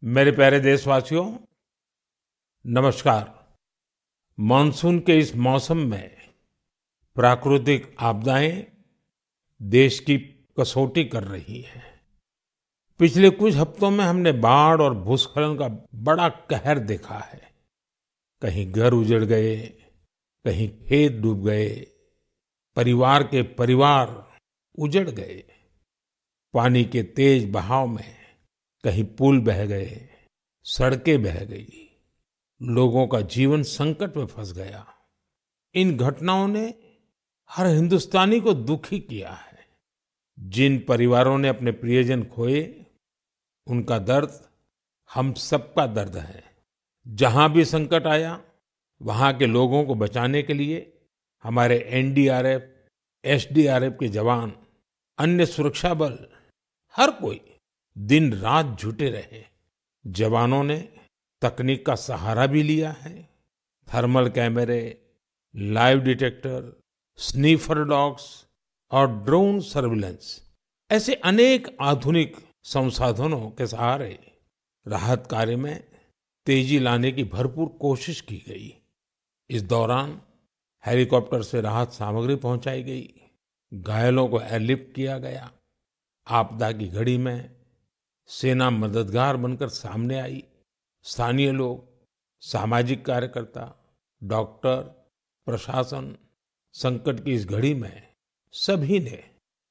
मेरे प्यारे देशवासियों, नमस्कार। मानसून के इस मौसम में प्राकृतिक आपदाएं देश की कसौटी कर रही हैं। पिछले कुछ हफ्तों में हमने बाढ़ और भूस्खलन का बड़ा कहर देखा है। कहीं घर उजड़ गए, कहीं खेत डूब गए, परिवार के परिवार उजड़ गए। पानी के तेज बहाव में कहीं पुल बह गए, सड़कें बह गई, लोगों का जीवन संकट में फंस गया। इन घटनाओं ने हर हिंदुस्तानी को दुखी किया है। जिन परिवारों ने अपने प्रियजन खोए, उनका दर्द हम सबका दर्द है। जहां भी संकट आया, वहां के लोगों को बचाने के लिए हमारे एनडीआरएफ, एसडीआरएफ के जवान, अन्य सुरक्षा बल, हर कोई दिन रात जुटे रहे। जवानों ने तकनीक का सहारा भी लिया है। थर्मल कैमरे, लाइव डिटेक्टर, स्नीफर डॉग्स और ड्रोन सर्विलेंस ऐसे अनेक आधुनिक संसाधनों के सहारे राहत कार्य में तेजी लाने की भरपूर कोशिश की गई। इस दौरान हेलीकॉप्टर से राहत सामग्री पहुंचाई गई, घायलों को एयरलिफ्ट किया गया। आपदा की घड़ी में सेना मददगार बनकर सामने आई। स्थानीय लोग, सामाजिक कार्यकर्ता, डॉक्टर, प्रशासन, संकट की इस घड़ी में सभी ने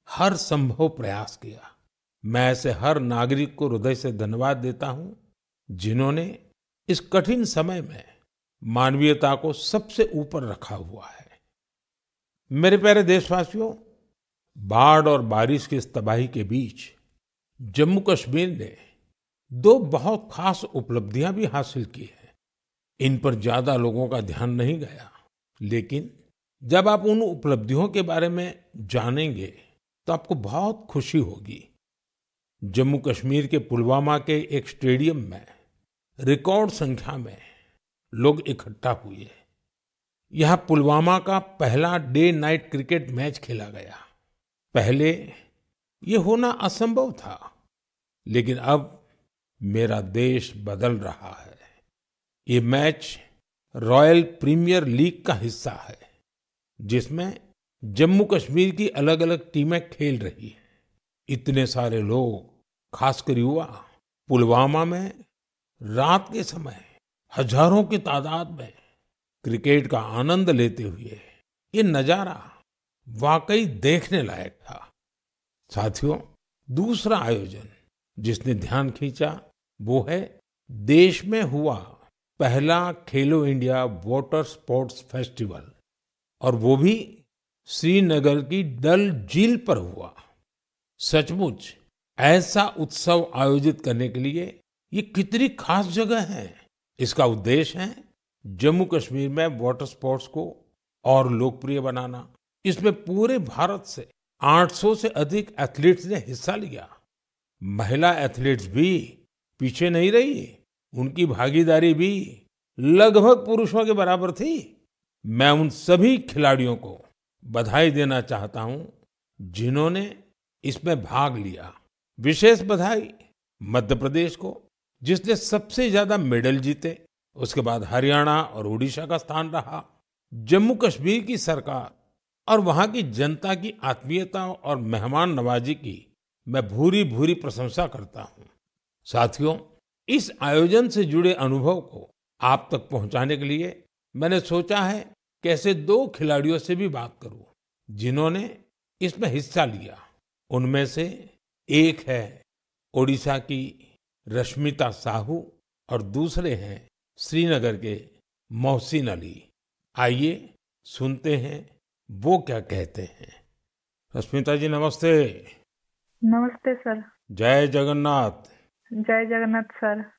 हर संभव प्रयास किया। मैं ऐसे हर नागरिक को हृदय से धन्यवाद देता हूं, जिन्होंने इस कठिन समय में मानवीयता को सबसे ऊपर रखा हुआ है। मेरे प्यारे देशवासियों, बाढ़ और बारिश की इस तबाही के बीच जम्मू कश्मीर ने दो बहुत खास उपलब्धियां भी हासिल की हैं। इन पर ज्यादा लोगों का ध्यान नहीं गया, लेकिन जब आप उन उपलब्धियों के बारे में जानेंगे तो आपको बहुत खुशी होगी। जम्मू कश्मीर के पुलवामा के एक स्टेडियम में रिकॉर्ड संख्या में लोग इकट्ठा हुए। यहाँ पुलवामा का पहला डे नाइट क्रिकेट मैच खेला गया। पहले ये होना असंभव था, लेकिन अब मेरा देश बदल रहा है। ये मैच रॉयल प्रीमियर लीग का हिस्सा है, जिसमें जम्मू कश्मीर की अलग-अलग टीमें खेल रही हैं। इतने सारे लोग, खासकर युवा, पुलवामा में रात के समय हजारों की तादाद में क्रिकेट का आनंद लेते हुए, ये नजारा वाकई देखने लायक था। साथियों, दूसरा आयोजन जिसने ध्यान खींचा वो है देश में हुआ पहला खेलो इंडिया वाटर स्पोर्ट्स फेस्टिवल, और वो भी श्रीनगर की डल झील पर हुआ। सचमुच ऐसा उत्सव आयोजित करने के लिए ये कितनी खास जगह है। इसका उद्देश्य है जम्मू कश्मीर में वाटर स्पोर्ट्स को और लोकप्रिय बनाना। इसमें पूरे भारत से 800 से अधिक एथलीट्स ने हिस्सा लिया। महिला एथलीट्स भी पीछे नहीं रही, उनकी भागीदारी भी लगभग पुरुषों के बराबर थी। मैं उन सभी खिलाड़ियों को बधाई देना चाहता हूं जिन्होंने इसमें भाग लिया। विशेष बधाई मध्य प्रदेश को, जिसने सबसे ज्यादा मेडल जीते। उसके बाद हरियाणा और उड़ीसा का स्थान रहा। जम्मू कश्मीर की सरकार और वहां की जनता की आत्मीयता और मेहमान नवाजी की मैं भूरी भूरी प्रशंसा करता हूं। साथियों, इस आयोजन से जुड़े अनुभव को आप तक पहुंचाने के लिए मैंने सोचा है कैसे दो खिलाड़ियों से भी बात करूं जिन्होंने इसमें हिस्सा लिया। उनमें से एक है ओडिशा की रश्मिता साहू और दूसरे हैं श्रीनगर के मोहसिन अली। आइए सुनते हैं वो क्या कहते हैं। रश्मिता जी, नमस्ते। नमस्ते सर। जय जगन्नाथ। जय जगन्नाथ सर।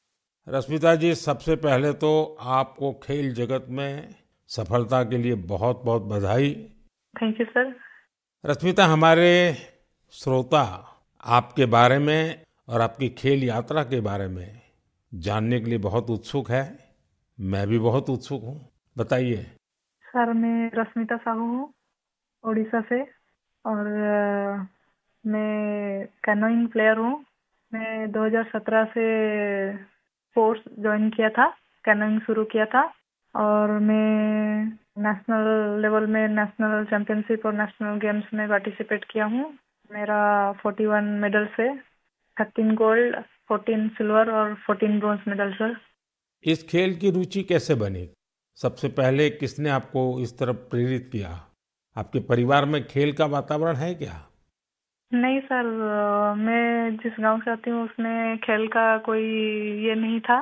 रश्मिता जी, सबसे पहले तो आपको खेल जगत में सफलता के लिए बहुत बहुत बधाई। Thank you sir. रश्मिता, हमारे श्रोता आपके बारे में और आपकी खेल यात्रा के बारे में जानने के लिए बहुत उत्सुक है। मैं भी बहुत उत्सुक हूँ, बताइए। सर, मैं रश्मिता साहू हूँ, उड़ीसा से। और मैं कैनोइंग प्लेयर हूँ। मैं 2017 से स्पोर्ट्स ज्वाइन किया था, कैनोइंग शुरू किया था और मैं नेशनल लेवल में नेशनल चैंपियनशिप और नेशनल गेम्स में पार्टिसिपेट किया हूँ। मेरा 41 मेडल्स है, 13 गोल्ड, 14 सिल्वर और 14 ब्रोंज मेडल सर। इस खेल की रुचि कैसे बनी? सबसे पहले किसने आपको इस तरफ प्रेरित किया? आपके परिवार में खेल का वातावरण है क्या? नहीं सर, मैं जिस गांव से आती हूँ उसमें खेल का कोई ये नहीं था।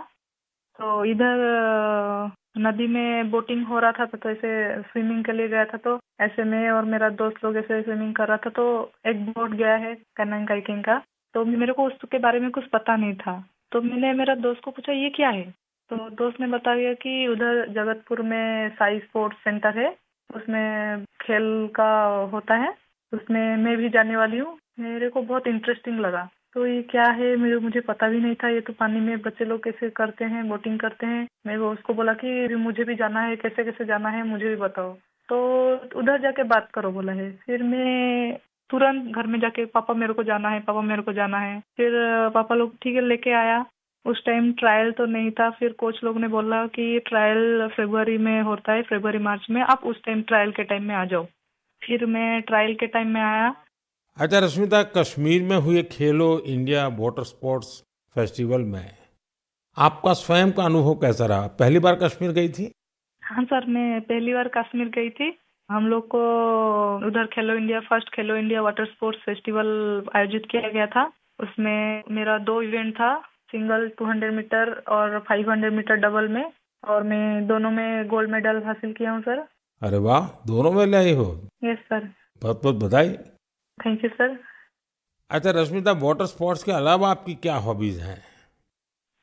तो इधर नदी में बोटिंग हो रहा था तो ऐसे स्विमिंग के लिए गया था। तो ऐसे मैं और मेरा दोस्त लोग ऐसे स्विमिंग कर रहा था तो एक बोट गया है कैनोइंग काइकिंग का। तो मेरे को उसके बारे में कुछ पता नहीं था। तो मैंने मेरा दोस्त को पूछा ये क्या है। तो दोस्त ने बताया कि उधर जगतपुर में साई स्पोर्ट्स सेंटर है, उसमें खेल का होता है, उसमें मैं भी जाने वाली हूँ। मेरे को बहुत इंटरेस्टिंग लगा। तो ये क्या है मुझे पता भी नहीं था। ये तो पानी में बच्चे लोग कैसे करते हैं, बोटिंग करते हैं। मैं वो उसको बोला कि मुझे भी जाना है, कैसे कैसे जाना है मुझे भी बताओ। तो उधर जाके बात करो बोला है। फिर मैं तुरंत घर में जाके पापा मेरे को जाना है, पापा मेरे को जाना है। फिर पापा लोग ठीक है लेके आया। उस टाइम ट्रायल तो नहीं था। फिर कोच लोग ने बोला कि ट्रायल फरवरी में होता है, फरवरी मार्च में, आप उस टाइम ट्रायल के टाइम में आ जाओ। फिर मैं ट्रायल के टाइम में आया। अच्छा रश्मिता, कश्मीर में हुए खेलो इंडिया वाटर स्पोर्ट्स फेस्टिवल में आपका स्वयं का अनुभव कैसा रहा? पहली बार कश्मीर गई थी? हाँ सर, मैं पहली बार कश्मीर गई थी। हम लोग को उधर खेलो इंडिया फर्स्ट खेलो इंडिया वाटर स्पोर्ट्स फेस्टिवल आयोजित किया गया था। उसमें मेरा 2 इवेंट था, सिंगल 200 मीटर और 500 मीटर डबल में, और मैं दोनों में गोल्ड मेडल हासिल किया हूँ सर। अरे वाह, दोनों में ले आई हो। Yes sir. बहुत बहुत बधाई। Thank you sir. अच्छा रश्मिता, वाटर स्पोर्ट्स के अलावा आपकी क्या हॉबीज हैं?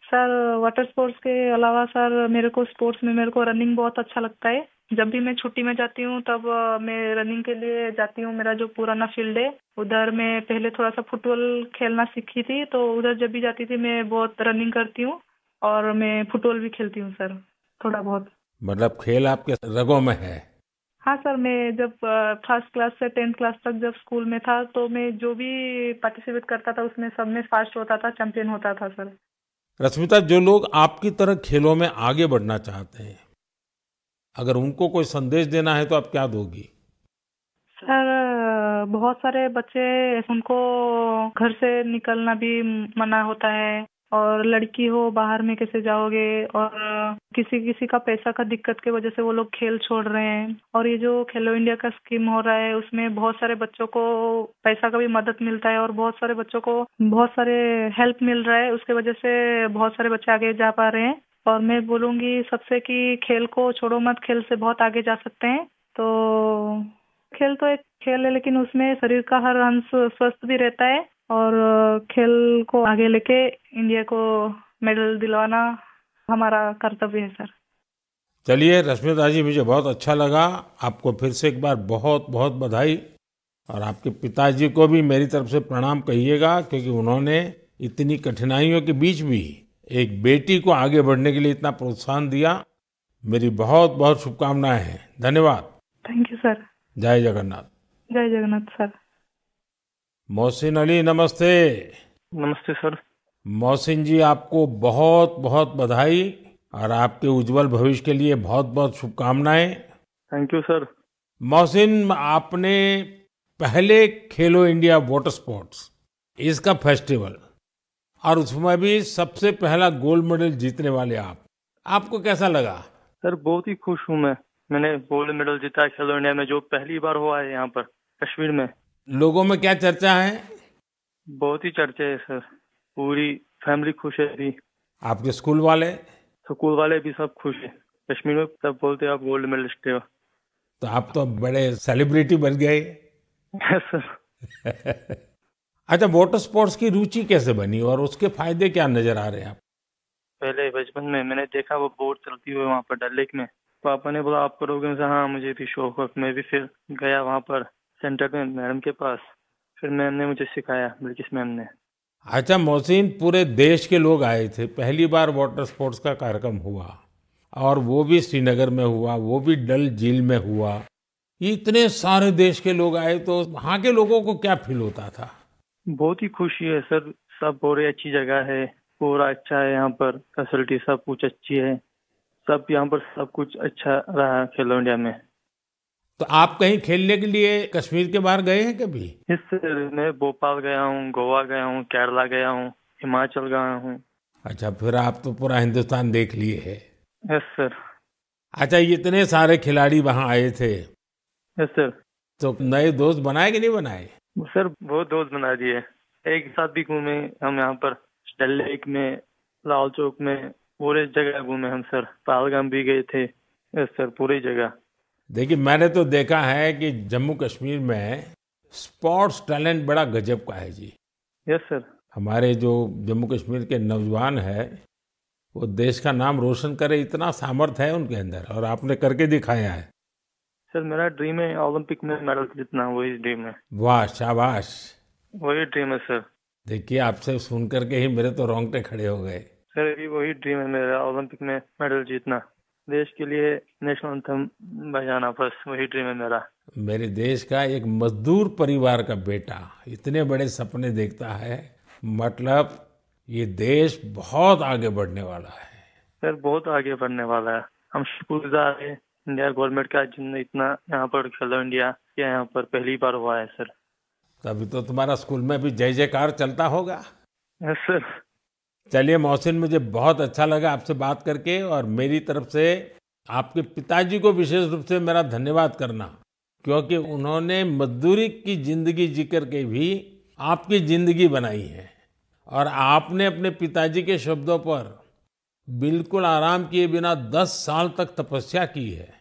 सर वाटर स्पोर्ट्स के अलावा सर मेरे को स्पोर्ट्स में मेरे को रनिंग बहुत अच्छा लगता है। जब भी मैं छुट्टी में जाती हूँ तब मैं रनिंग के लिए जाती हूँ। मेरा जो पुराना फील्ड है उधर मैं पहले थोड़ा सा फुटबॉल खेलना सीखी थी। तो उधर जब भी जाती थी मैं बहुत रनिंग करती हूँ और मैं फुटबॉल भी खेलती हूँ सर, थोड़ा बहुत। मतलब खेल आपके रगों में है। हाँ सर, मैं जब फर्स्ट क्लास से 10th क्लास तक जब स्कूल में था तो मैं जो भी पार्टिसिपेट करता था उसमें सब में फर्स्ट होता था, चैंपियन होता था सर। रश्मिता, जो लोग आपकी तरह खेलों में आगे बढ़ना चाहते हैं, अगर उनको कोई संदेश देना है तो आप क्या दोगी? सर बहुत सारे बच्चे, उनको घर से निकलना भी मना होता है, और लड़की हो बाहर में कैसे जाओगे, और किसी किसी का पैसा का दिक्कत की वजह से वो लोग खेल छोड़ रहे हैं। और ये जो खेलो इंडिया का स्कीम हो रहा है उसमें बहुत सारे बच्चों को पैसा का भी मदद मिलता है और बहुत सारे बच्चों को बहुत सारे हेल्प मिल रहा है। उसके वजह से बहुत सारे बच्चे आगे जा पा रहे हैं। और मैं बोलूंगी सबसे कि खेल को छोड़ो मत, खेल से बहुत आगे जा सकते हैं। तो खेल तो एक खेल है लेकिन उसमें शरीर का हर अंश स्वस्थ भी रहता है, और खेल को आगे लेके इंडिया को मेडल दिलवाना हमारा कर्तव्य है सर। चलिए रश्मिता जी, मुझे बहुत अच्छा लगा। आपको फिर से एक बार बहुत बहुत बधाई। और आपके पिताजी को भी मेरी तरफ से प्रणाम कहिएगा, क्योंकि उन्होंने इतनी कठिनाइयों के बीच भी एक बेटी को आगे बढ़ने के लिए इतना प्रोत्साहन दिया। मेरी बहुत बहुत शुभकामनाएं हैं। धन्यवाद। Thank you sir. जय जगन्नाथ। जय जगन्नाथ सर। मोहसिन अली, नमस्ते। नमस्ते सर। मोहसिन जी, आपको बहुत बहुत बधाई और आपके उज्जवल भविष्य के लिए बहुत बहुत शुभकामनाएं। Thank you sir. मोहसिन, आपने पहले खेलो इंडिया वाटर स्पोर्ट्स इसका फेस्टिवल, और उसमें भी सबसे पहला गोल्ड मेडल जीतने वाले आपको कैसा लगा? सर बहुत ही खुश हूँ मैंने गोल्ड मेडल जीता है खेलो इंडिया में, जो पहली बार हुआ है यहाँ पर कश्मीर में। लोगों में क्या चर्चा है? बहुत ही चर्चा है सर, पूरी फैमिली खुश है अभी। आपके स्कूल वाले? स्कूल वाले भी सब खुश है। कश्मीर में सब बोलते हैं आप गोल्ड मेडलिस्ट हो। तो आप तो बड़े सेलिब्रिटी बन गए। सर अच्छा, वाटर स्पोर्ट्स की रुचि कैसे बनी और उसके फायदे क्या नजर आ रहे हैं आप? पहले बचपन में मैंने देखा वो बोट चलती हुई वहाँ पर डल लेक में। पापा ने बोला आप करोगे? हाँ मुझे भी शौक है। मैं भी फिर गया वहाँ पर सेंटर में मैडम के पास, फिर मैम ने मुझे सिखाया, बिल्किस मैम ने। अच्छा मोहसिन, पूरे देश के लोग आए थे, पहली बार वाटर स्पोर्ट्स का कार्यक्रम हुआ, और वो भी श्रीनगर में हुआ, वो भी डल झील में हुआ। ये इतने सारे देश के लोग आए, तो वहाँ के लोगों को क्या फील होता था? बहुत ही खुशी है सर, सब बोल रहे अच्छी जगह है, पूरा अच्छा है, यहाँ पर फैसिलिटी सब कुछ अच्छी है, सब यहाँ पर सब कुछ अच्छा रहा खेलो इंडिया में। तो आप कहीं खेलने के लिए कश्मीर के बाहर गए हैं कभी? इस मैं भोपाल गया हूँ, गोवा गया हूँ, केरला गया हूँ, हिमाचल गया हूँ। अच्छा, फिर आप तो पूरा हिंदुस्तान देख लिए है। Yes sir. अच्छा, ये इतने सारे खिलाड़ी वहां आए थे, यस सर। तो नए दोस्त बनाए कि नहीं बनाए? सर बहुत दोस्त बना दिए, एक साथ भी घूमे हम, यहाँ पर डल लेक में, लाल चौक में, पूरे जगह घूमे हम सर। पहलगाम भी गए थे। यस सर, पूरी जगह। देखिए, मैंने तो देखा है कि जम्मू कश्मीर में स्पोर्ट्स टैलेंट बड़ा गजब का है जी। Yes sir. हमारे जो जम्मू कश्मीर के नौजवान है, वो देश का नाम रोशन करे, इतना सामर्थ्य है उनके अंदर, और आपने करके दिखाया है। सर मेरा ड्रीम है ओलंपिक में मेडल जीतना, वही ड्रीम है। वाह, शाबाश। वही ड्रीम है सर। देखिए, आपसे सुन करके ही मेरे तो रोंगटे खड़े हो गए। सर अभी वही ड्रीम है मेरा, ओलंपिक में मेडल जीतना, देश के लिए नेशनल एंथम बजाना, बस वही ड्रीम है मेरा। मेरे देश का एक मजदूर परिवार का बेटा इतने बड़े सपने देखता है, मतलब ये देश बहुत आगे बढ़ने वाला है। सर बहुत आगे बढ़ने वाला है। हम शुक्रगुजार है इंडिया गवर्नमेंट का, जिनने इतना यहाँ पर खेलो इंडिया के यहाँ पर पहली बार हुआ है सर। तभी तो तुम्हारा स्कूल में भी जय जयकार चलता होगा। Yes sir. चलिए मोहसिन, मुझे बहुत अच्छा लगा आपसे बात करके, और मेरी तरफ से आपके पिताजी को विशेष रूप से मेरा धन्यवाद करना, क्योंकि उन्होंने मजदूरी की जिंदगी जी करके भी आपकी जिंदगी बनाई है, और आपने अपने पिताजी के शब्दों पर बिल्कुल आराम किए बिना 10 साल तक तपस्या की है।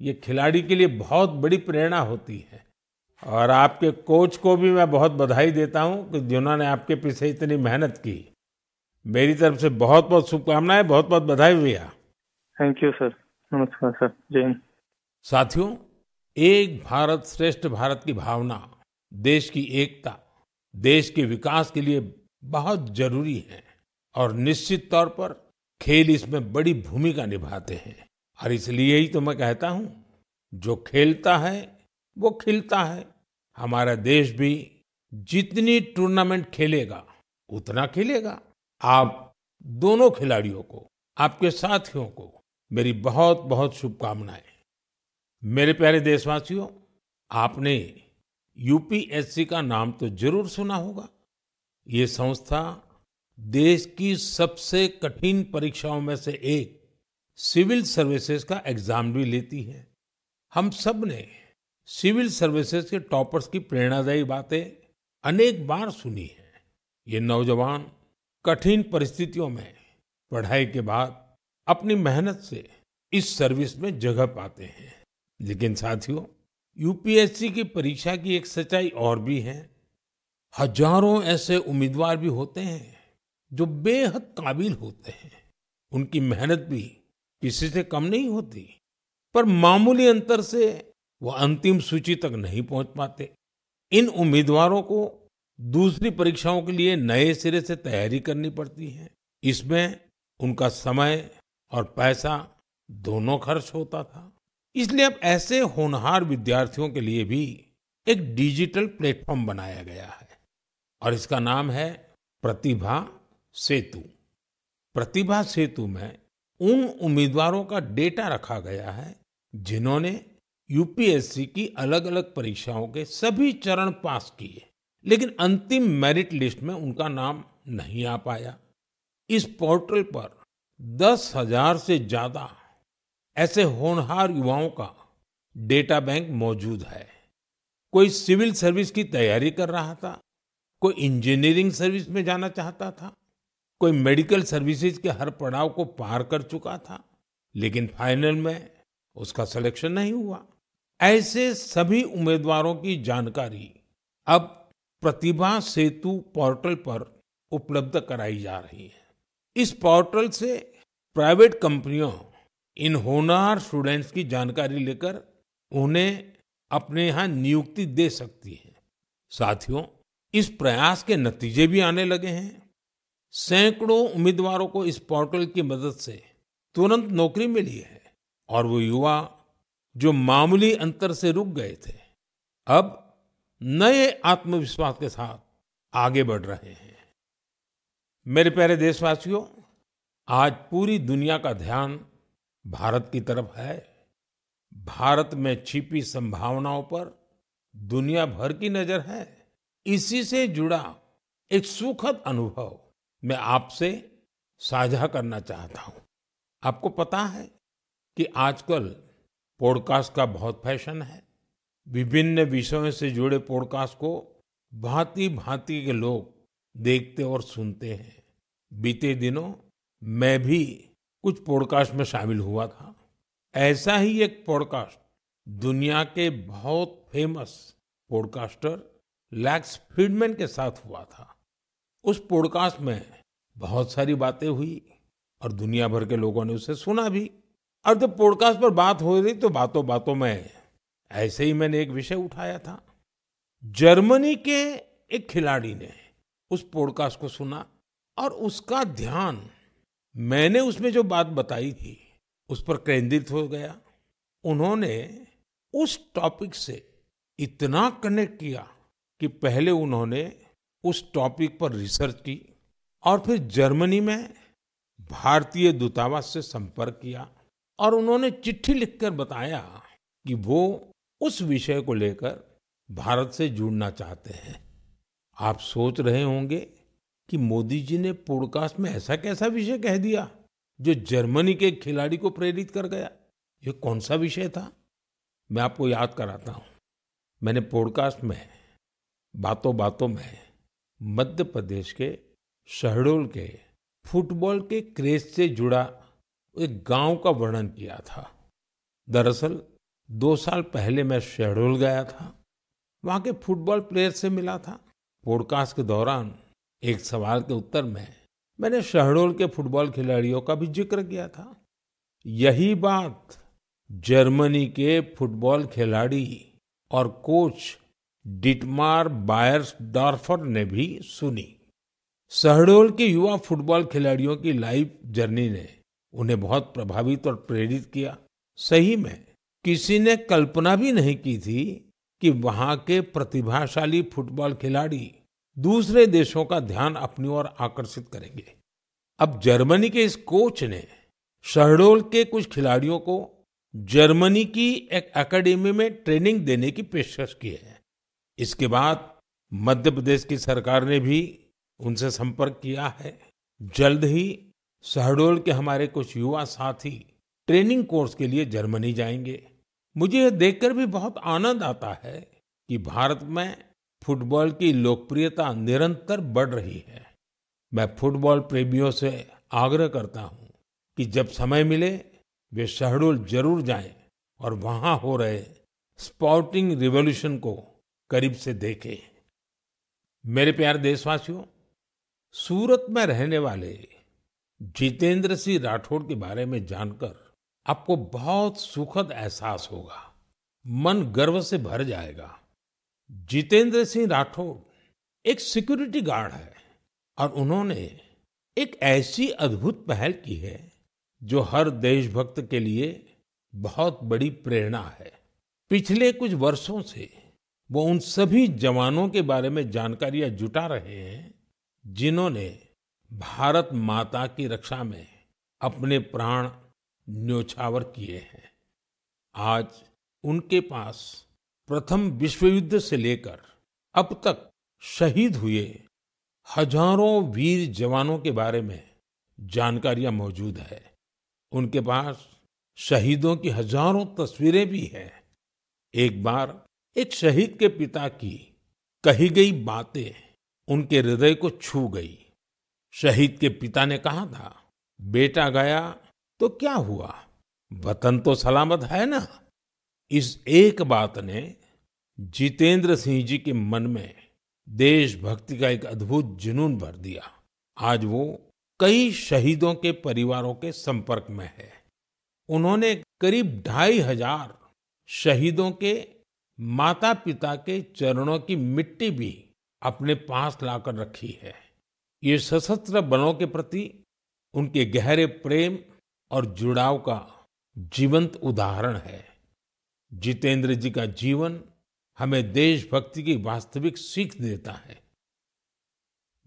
ये खिलाड़ी के लिए बहुत बड़ी प्रेरणा होती है, और आपके कोच को भी मैं बहुत बधाई देता हूं कि जिन्होंने आपके पीछे इतनी मेहनत की। मेरी तरफ से बहुत बहुत शुभकामनाएं, बहुत बहुत बधाई भैया। Thank you sir. नमस्कार सर। जय हिंद। साथियों, एक भारत श्रेष्ठ भारत की भावना देश की एकता, देश के विकास के लिए बहुत जरूरी है, और निश्चित तौर पर खेल इसमें बड़ी भूमिका निभाते हैं। और इसलिए ही तो मैं कहता हूं, जो खेलता है वो खिलता है। हमारा देश भी जितनी टूर्नामेंट खेलेगा उतना खिलेगा। आप दोनों खिलाड़ियों को, आपके साथियों को मेरी बहुत बहुत शुभकामनाएं। मेरे प्यारे देशवासियों, आपने यूपीएससी का नाम तो जरूर सुना होगा। ये संस्था देश की सबसे कठिन परीक्षाओं में से एक सिविल सर्विसेज का एग्जाम भी लेती है। हम सब ने सिविल सर्विसेज के टॉपर्स की प्रेरणादायी बातें अनेक बार सुनी है। ये नौजवान कठिन परिस्थितियों में पढ़ाई के बाद अपनी मेहनत से इस सर्विस में जगह पाते हैं। लेकिन साथियों, यूपीएससी की परीक्षा की एक सच्चाई और भी है। हजारों ऐसे उम्मीदवार भी होते हैं जो बेहद काबिल होते हैं, उनकी मेहनत भी किसी से कम नहीं होती, पर मामूली अंतर से वो अंतिम सूची तक नहीं पहुंच पाते। इन उम्मीदवारों को दूसरी परीक्षाओं के लिए नए सिरे से तैयारी करनी पड़ती है। इसमें उनका समय और पैसा दोनों खर्च होता था। इसलिए अब ऐसे होनहार विद्यार्थियों के लिए भी एक डिजिटल प्लेटफॉर्म बनाया गया है, और इसका नाम है प्रतिभा सेतु। प्रतिभा सेतु में उन उम्मीदवारों का डेटा रखा गया है जिन्होंने यूपीएससी की अलग अलग परीक्षाओं के सभी चरण पास किए, लेकिन अंतिम मेरिट लिस्ट में उनका नाम नहीं आ पाया। इस पोर्टल पर 10,000 से ज्यादा ऐसे होनहार युवाओं का डेटा बैंक मौजूद है। कोई सिविल सर्विस की तैयारी कर रहा था, कोई इंजीनियरिंग सर्विस में जाना चाहता था, कोई मेडिकल सर्विसेज के हर पड़ाव को पार कर चुका था, लेकिन फाइनल में उसका सिलेक्शन नहीं हुआ। ऐसे सभी उम्मीदवारों की जानकारी अब प्रतिभा सेतु पोर्टल पर उपलब्ध कराई जा रही है। इस पोर्टल से प्राइवेट कंपनियां इन होनहार स्टूडेंट्स की जानकारी लेकर उन्हें अपने यहाँ नियुक्ति दे सकती है। साथियों, इस प्रयास के नतीजे भी आने लगे हैं। सैकड़ों उम्मीदवारों को इस पोर्टल की मदद से तुरंत नौकरी मिली है, और वो युवा जो मामूली अंतर से रुक गए थे, अब नए आत्मविश्वास के साथ आगे बढ़ रहे हैं। मेरे प्यारे देशवासियों, आज पूरी दुनिया का ध्यान भारत की तरफ है। भारत में छिपी संभावनाओं पर दुनिया भर की नजर है। इसी से जुड़ा एक सुखद अनुभव मैं आपसे साझा करना चाहता हूं। आपको पता है कि आजकल पॉडकास्ट का बहुत फैशन है। विभिन्न विषयों से जुड़े पॉडकास्ट को भांति-भांति के लोग देखते और सुनते हैं। बीते दिनों मैं भी कुछ पॉडकास्ट में शामिल हुआ था। ऐसा ही एक पॉडकास्ट दुनिया के बहुत फेमस पॉडकास्टर लेक्स फ्रीडमैन के साथ हुआ था। उस पॉडकास्ट में बहुत सारी बातें हुई और दुनिया भर के लोगों ने उसे सुना भी। और जब पॉडकास्ट पर बात हो रही तो बातों बातों में ऐसे ही मैंने एक विषय उठाया था। जर्मनी के एक खिलाड़ी ने उस पॉडकास्ट को सुना और उसका ध्यान मैंने उसमें जो बात बताई थी उस पर केंद्रित हो गया। उन्होंने उस टॉपिक से इतना कनेक्ट किया कि पहले उन्होंने उस टॉपिक पर रिसर्च की और फिर जर्मनी में भारतीय दूतावास से संपर्क किया और उन्होंने चिट्ठी लिखकर बताया कि वो उस विषय को लेकर भारत से जुड़ना चाहते हैं। आप सोच रहे होंगे कि मोदी जी ने पॉडकास्ट में ऐसा कैसा विषय कह दिया जो जर्मनी के खिलाड़ी को प्रेरित कर गया। ये कौन सा विषय था? मैं आपको याद कराता हूं। मैंने पॉडकास्ट में बातों बातों में मध्य प्रदेश के शहडोल के फुटबॉल के क्रेज से जुड़ा एक गांव का वर्णन किया था। दरअसल 2 साल पहले मैं शहडोल गया था। वहां के फुटबॉल प्लेयर से मिला था। पॉडकास्ट के दौरान एक सवाल के उत्तर में मैंने शहडोल के फुटबॉल खिलाड़ियों का भी जिक्र किया था। यही बात जर्मनी के फुटबॉल खिलाड़ी और कोच डिटमार बायर्सडॉर्फर ने भी सुनी। शहडोल के युवा फुटबॉल खिलाड़ियों की लाइफ जर्नी ने उन्हें बहुत प्रभावित और प्रेरित किया। सही में किसी ने कल्पना भी नहीं की थी कि वहां के प्रतिभाशाली फुटबॉल खिलाड़ी दूसरे देशों का ध्यान अपनी ओर आकर्षित करेंगे। अब जर्मनी के इस कोच ने शहडोल के कुछ खिलाड़ियों को जर्मनी की एक एकेडमी में ट्रेनिंग देने की पेशकश की है। इसके बाद मध्य प्रदेश की सरकार ने भी उनसे संपर्क किया है। जल्द ही शहडोल के हमारे कुछ युवा साथी ट्रेनिंग कोर्स के लिए जर्मनी जाएंगे। मुझे यह देखकर भी बहुत आनंद आता है कि भारत में फुटबॉल की लोकप्रियता निरंतर बढ़ रही है। मैं फुटबॉल प्रेमियों से आग्रह करता हूं कि जब समय मिले वे शहडोल जरूर जाएं और वहां हो रहे स्पोर्टिंग रिवॉल्यूशन को करीब से देखें। मेरे प्यारे देशवासियों, सूरत में रहने वाले जितेंद्र सिंह राठौड़ के बारे में जानकर आपको बहुत सुखद एहसास होगा। मन गर्व से भर जाएगा। जितेंद्र सिंह राठौड़ एक सिक्योरिटी गार्ड है और उन्होंने एक ऐसी अद्भुत पहल की है जो हर देशभक्त के लिए बहुत बड़ी प्रेरणा है। पिछले कुछ वर्षों से वो उन सभी जवानों के बारे में जानकारियां जुटा रहे हैं जिन्होंने भारत माता की रक्षा में अपने प्राण न्योछावर किए हैं। आज उनके पास प्रथम विश्व युद्ध से लेकर अब तक शहीद हुए हजारों वीर जवानों के बारे में जानकारियां मौजूद है। उनके पास शहीदों की हजारों तस्वीरें भी हैं। एक बार एक शहीद के पिता की कही गई बातें उनके हृदय को छू गई। शहीद के पिता ने कहा था, बेटा गया तो क्या हुआ, वतन तो सलामत है ना। इस एक बात ने जितेंद्र सिंह जी के मन में देशभक्ति का एक अद्भुत जुनून भर दिया। आज वो कई शहीदों के परिवारों के संपर्क में है। उन्होंने करीब 2500 शहीदों के माता पिता के चरणों की मिट्टी भी अपने पास लाकर रखी है। ये सशस्त्र बलों के प्रति उनके गहरे प्रेम और जुड़ाव का जीवंत उदाहरण है। जितेंद्र जी का जीवन हमें देशभक्ति की वास्तविक सीख देता है।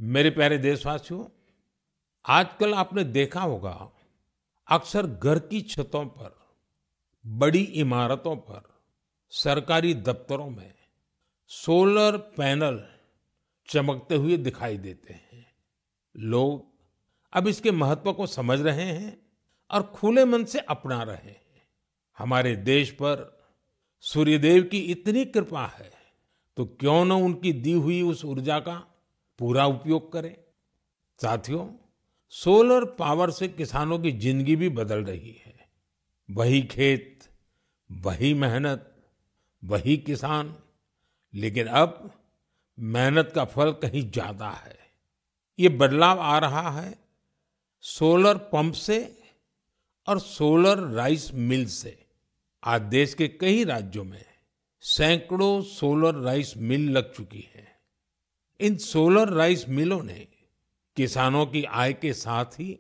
मेरे प्यारे देशवासियों, आजकल आपने देखा होगा, अक्सर घर की छतों पर, बड़ी इमारतों पर, सरकारी दफ्तरों में सोलर पैनल चमकते हुए दिखाई देते हैं। लोग अब इसके महत्व को समझ रहे हैं और खुले मन से अपना रहे हैं। हमारे देश पर सूर्यदेव की इतनी कृपा है, तो क्यों न उनकी दी हुई उस ऊर्जा का पूरा उपयोग करें। साथियों, सोलर पावर से किसानों की जिंदगी भी बदल रही है। वही खेत, वही मेहनत, वही किसान, लेकिन अब मेहनत का फल कहीं ज्यादा है। ये बदलाव आ रहा है सोलर पंप से और सोलर राइस मिल से। आज देश के कई राज्यों में सैकड़ों सोलर राइस मिल लग चुकी है। इन सोलर राइस मिलों ने किसानों की आय के साथ ही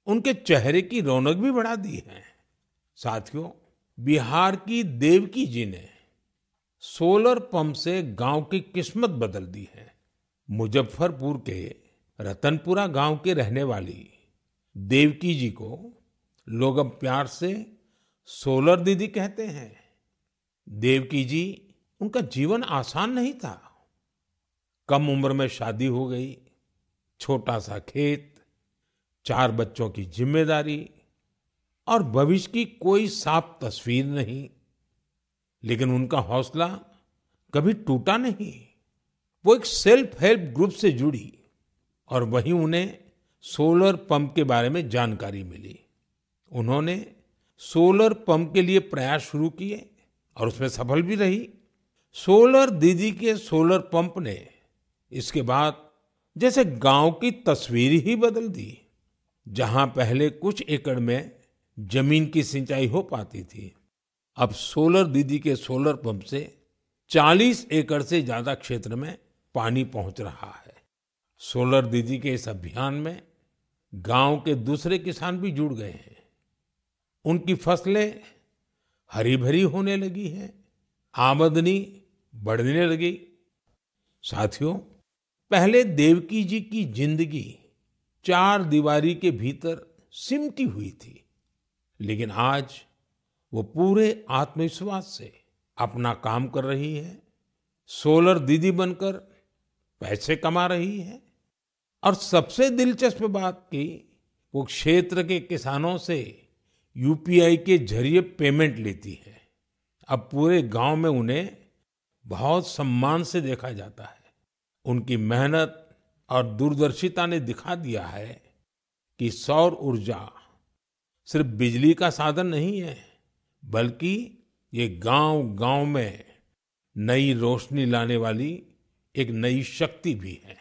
उनके चेहरे की रौनक भी बढ़ा दी है। साथियों, बिहार की देवकी जी ने सोलर पंप से गांव की किस्मत बदल दी है। मुजफ्फरपुर के रतनपुरा गांव के रहने वाली देवकी जी को लोग अब प्यार से सोलर दीदी कहते हैं। देवकी जी, उनका जीवन आसान नहीं था। कम उम्र में शादी हो गई, छोटा सा खेत, 4 बच्चों की जिम्मेदारी और भविष्य की कोई साफ तस्वीर नहीं। लेकिन उनका हौसला कभी टूटा नहीं। वो एक सेल्फ हेल्प ग्रुप से जुड़ी और वहीं उन्हें सोलर पंप के बारे में जानकारी मिली। उन्होंने सोलर पंप के लिए प्रयास शुरू किए और उसमें सफल भी रही। सोलर दीदी के सोलर पंप ने इसके बाद जैसे गांव की तस्वीर ही बदल दी। जहां पहले कुछ एकड़ में जमीन की सिंचाई हो पाती थी, अब सोलर दीदी के सोलर पंप से 40 एकड़ से ज्यादा क्षेत्र में पानी पहुंच रहा है। सोलर दीदी के इस अभियान में गांव के दूसरे किसान भी जुड़ गए हैं। उनकी फसलें हरी भरी होने लगी हैं, आमदनी बढ़ने लगी। साथियों, पहले देवकी जी की जिंदगी 4 दीवारी के भीतर सिमटी हुई थी, लेकिन आज वो पूरे आत्मविश्वास से अपना काम कर रही है। सोलर दीदी बनकर पैसे कमा रही है और सबसे दिलचस्प बात की, वो क्षेत्र के किसानों से यूपीआई के जरिए पेमेंट लेती है। अब पूरे गांव में उन्हें बहुत सम्मान से देखा जाता है। उनकी मेहनत और दूरदर्शिता ने दिखा दिया है कि सौर ऊर्जा सिर्फ बिजली का साधन नहीं है, बल्कि ये गांव-गांव में नई रोशनी लाने वाली एक नई शक्ति भी है।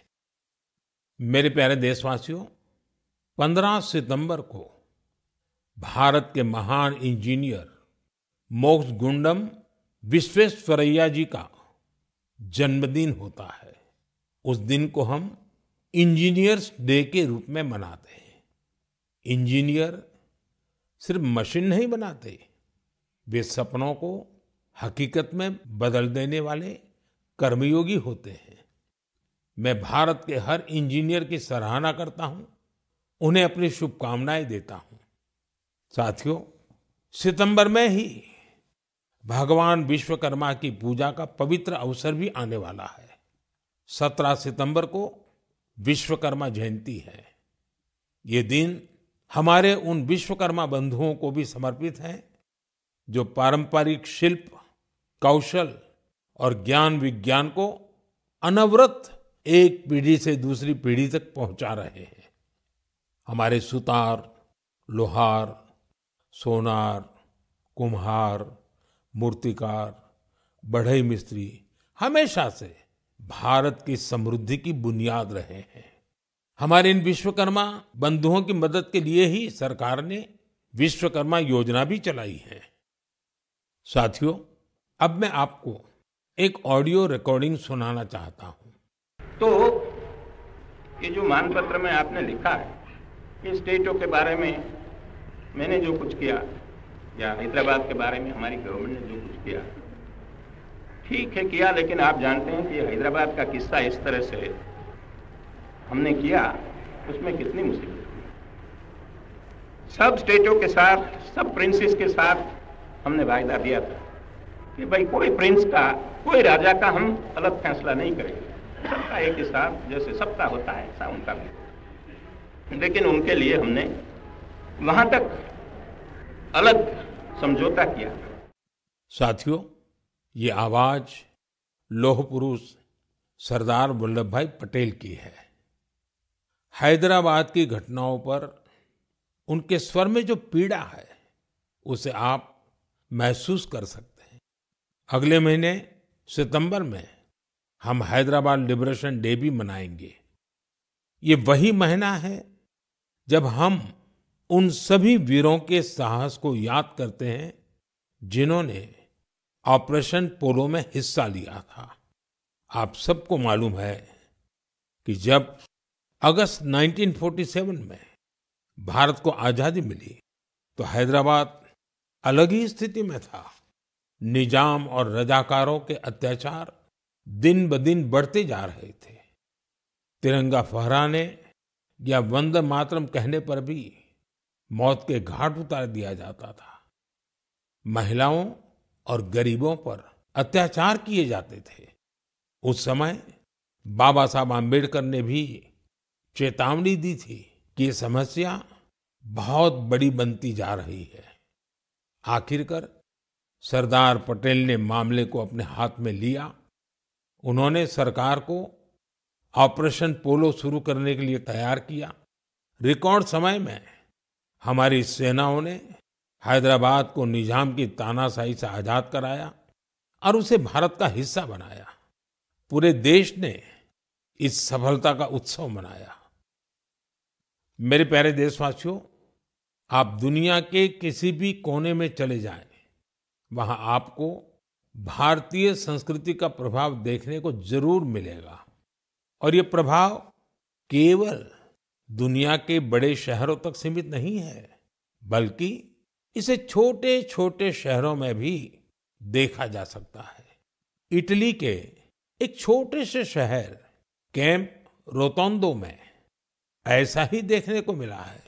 मेरे प्यारे देशवासियों, 15 सितंबर को भारत के महान इंजीनियर मोक्षगुंडम विश्वेश्वरैया जी का जन्मदिन होता है। उस दिन को हम इंजीनियर्स डे के रूप में मनाते हैं। इंजीनियर सिर्फ मशीन नहीं बनाते, वे सपनों को हकीकत में बदल देने वाले कर्मयोगी होते हैं। मैं भारत के हर इंजीनियर की सराहना करता हूं, उन्हें अपनी शुभकामनाएं देता हूं। साथियों, सितंबर में ही भगवान विश्वकर्मा की पूजा का पवित्र अवसर भी आने वाला है। 17 सितंबर को विश्वकर्मा जयंती है। ये दिन हमारे उन विश्वकर्मा बंधुओं को भी समर्पित है जो पारंपरिक शिल्प, कौशल और ज्ञान विज्ञान को अनवरत एक पीढ़ी से दूसरी पीढ़ी तक पहुंचा रहे हैं। हमारे सुतार, लोहार, सोनार, कुम्हार, मूर्तिकार, बढ़ई मिस्त्री हमेशा से भारत की समृद्धि की बुनियाद रहे हैं। हमारे इन विश्वकर्मा बंधुओं की मदद के लिए ही सरकार ने विश्वकर्मा योजना भी चलाई है। साथियों, अब मैं आपको एक ऑडियो रिकॉर्डिंग सुनाना चाहता हूं। तो ये जो मानपत्र में आपने लिखा है, ये स्टेटों के बारे में मैंने जो कुछ किया या हैदराबाद के बारे में हमारी गवर्नमेंट ने जो कुछ किया, ठीक है किया, लेकिन आप जानते हैं कि हैदराबाद का किस्सा इस तरह से हमने किया, उसमें कितनी मुसीबत सब स्टेटों के साथ, सब प्रिंसेस के साथ हमने वायदा दिया था कि भाई कोई प्रिंस का, कोई राजा का हम अलग फैसला नहीं करेंगे, सबका एक ही साथ, जैसे सबका होता है ऐसा उनका भी। लेकिन उनके लिए हमने वहां तक अलग समझौता किया। साथियों, ये आवाज लौह पुरुष सरदार वल्लभ भाई पटेल की है। हैदराबाद की घटनाओं पर उनके स्वर में जो पीड़ा है, उसे आप महसूस कर सकते हैं। अगले महीने सितंबर में हम हैदराबाद लिबरेशन डे भी मनाएंगे। ये वही महीना है जब हम उन सभी वीरों के साहस को याद करते हैं जिन्होंने ऑपरेशन पोलो में हिस्सा लिया था। आप सबको मालूम है कि जब अगस्त 1947 में भारत को आजादी मिली तो हैदराबाद अलग ही स्थिति में था। निजाम और रजाकारों के अत्याचार दिन ब दिन बढ़ते जा रहे थे। तिरंगा फहराने या वंदे मातरम कहने पर भी मौत के घाट उतार दिया जाता था। महिलाओं और गरीबों पर अत्याचार किए जाते थे। उस समय बाबा साहब आम्बेडकर ने भी चेतावनी दी थी कि ये समस्या बहुत बड़ी बनती जा रही है। आखिरकार सरदार पटेल ने मामले को अपने हाथ में लिया। उन्होंने सरकार को ऑपरेशन पोलो शुरू करने के लिए तैयार किया। रिकॉर्ड समय में हमारी सेनाओं ने हैदराबाद को निजाम की तानाशाही से आजाद कराया और उसे भारत का हिस्सा बनाया। पूरे देश ने इस सफलता का उत्सव मनाया। मेरे प्यारे देशवासियों, आप दुनिया के किसी भी कोने में चले जाएं, वहां आपको भारतीय संस्कृति का प्रभाव देखने को जरूर मिलेगा। और ये प्रभाव केवल दुनिया के बड़े शहरों तक सीमित नहीं है, बल्कि इसे छोटे छोटे शहरों में भी देखा जा सकता है। इटली के एक छोटे से शहर कैंप रोतोंडो में ऐसा ही देखने को मिला है।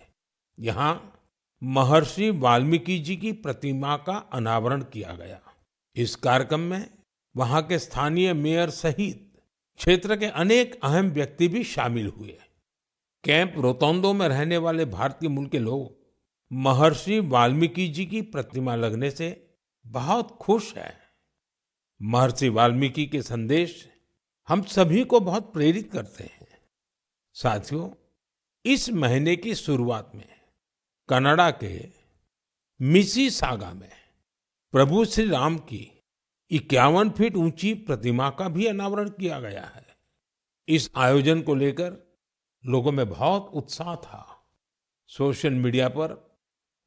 यहाँ महर्षि वाल्मीकि जी की प्रतिमा का अनावरण किया गया। इस कार्यक्रम में वहाँ के स्थानीय मेयर सहित क्षेत्र के अनेक अहम व्यक्ति भी शामिल हुए। कैंप रोतोंडो में रहने वाले भारतीय मूल के लोग महर्षि वाल्मीकि जी की प्रतिमा लगने से बहुत खुश हैं। महर्षि वाल्मीकि के संदेश हम सभी को बहुत प्रेरित करते हैं। साथियों, इस महीने की शुरुआत में कनाडा के मिसिसागा में प्रभु श्री राम की 51 फीट ऊंची प्रतिमा का भी अनावरण किया गया है। इस आयोजन को लेकर लोगों में बहुत उत्साह था। सोशल मीडिया पर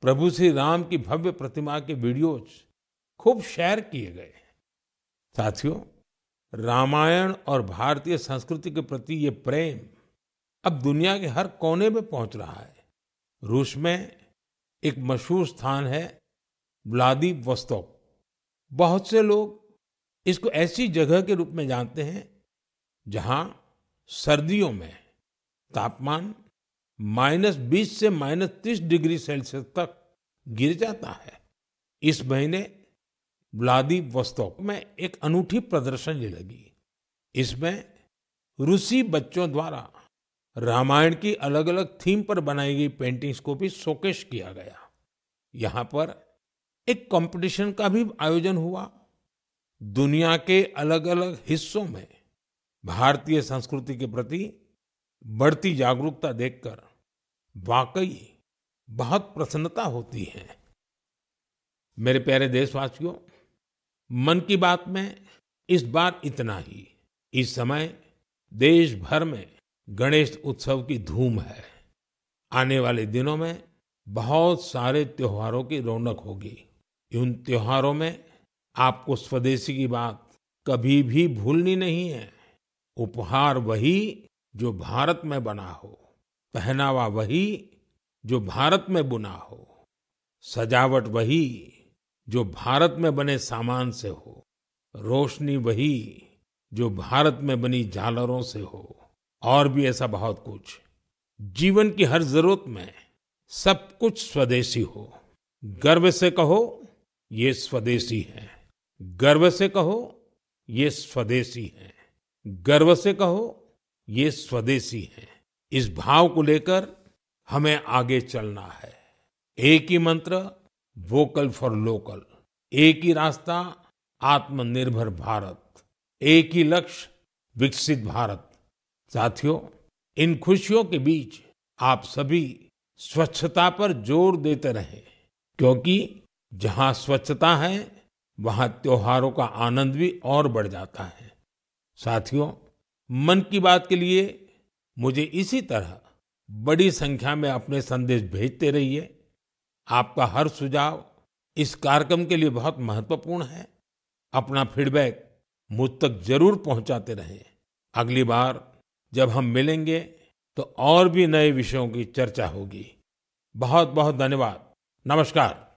प्रभु श्री राम की भव्य प्रतिमा के वीडियोज खूब शेयर किए गए। साथियों, रामायण और भारतीय संस्कृति के प्रति ये प्रेम अब दुनिया के हर कोने में पहुंच रहा है। रूस में एक मशहूर स्थान है व्लादिवोस्तोक। बहुत से लोग इसको ऐसी जगह के रूप में जानते हैं जहां सर्दियों में तापमान -20 से -30 डिग्री सेल्सियस तक गिर जाता है। इस महीने व्लादिवोस्तोक में एक अनूठी प्रदर्शनी लगी। इसमें रूसी बच्चों द्वारा रामायण की अलग अलग थीम पर बनाई गई पेंटिंग्स को भी शोकेस किया गया। यहाँ पर एक कंपटीशन का भी आयोजन हुआ। दुनिया के अलग अलग हिस्सों में भारतीय संस्कृति के प्रति बढ़ती जागरूकता देखकर वाकई बहुत प्रसन्नता होती है। मेरे प्यारे देशवासियों, मन की बात में इस बार इतना ही। इस समय देश भर में गणेश उत्सव की धूम है। आने वाले दिनों में बहुत सारे त्योहारों की रौनक होगी। उन त्योहारों में आपको स्वदेशी की बात कभी भी भूलनी नहीं है। उपहार वही जो भारत में बना हो, पहनावा वही जो भारत में बुना हो, सजावट वही जो भारत में बने सामान से हो, रोशनी वही जो भारत में बनी झालरों से हो, और भी ऐसा बहुत कुछ। जीवन की हर जरूरत में सब कुछ स्वदेशी हो। गर्व से कहो ये स्वदेशी है, गर्व से कहो ये स्वदेशी है, गर्व से कहो ये स्वदेशी है। इस भाव को लेकर हमें आगे चलना है। एक ही मंत्र, वोकल फॉर लोकल। एक ही रास्ता, आत्मनिर्भर भारत। एक ही लक्ष्य, विकसित भारत। साथियों, इन खुशियों के बीच आप सभी स्वच्छता पर जोर देते रहें, क्योंकि जहां स्वच्छता है वहां त्योहारों का आनंद भी और बढ़ जाता है। साथियों, मन की बात के लिए मुझे इसी तरह बड़ी संख्या में अपने संदेश भेजते रहिए। आपका हर सुझाव इस कार्यक्रम के लिए बहुत महत्वपूर्ण है। अपना फीडबैक मुझ तक जरूर पहुंचाते रहें। अगली बार जब हम मिलेंगे तो और भी नए विषयों की चर्चा होगी। बहुत बहुत धन्यवाद। नमस्कार।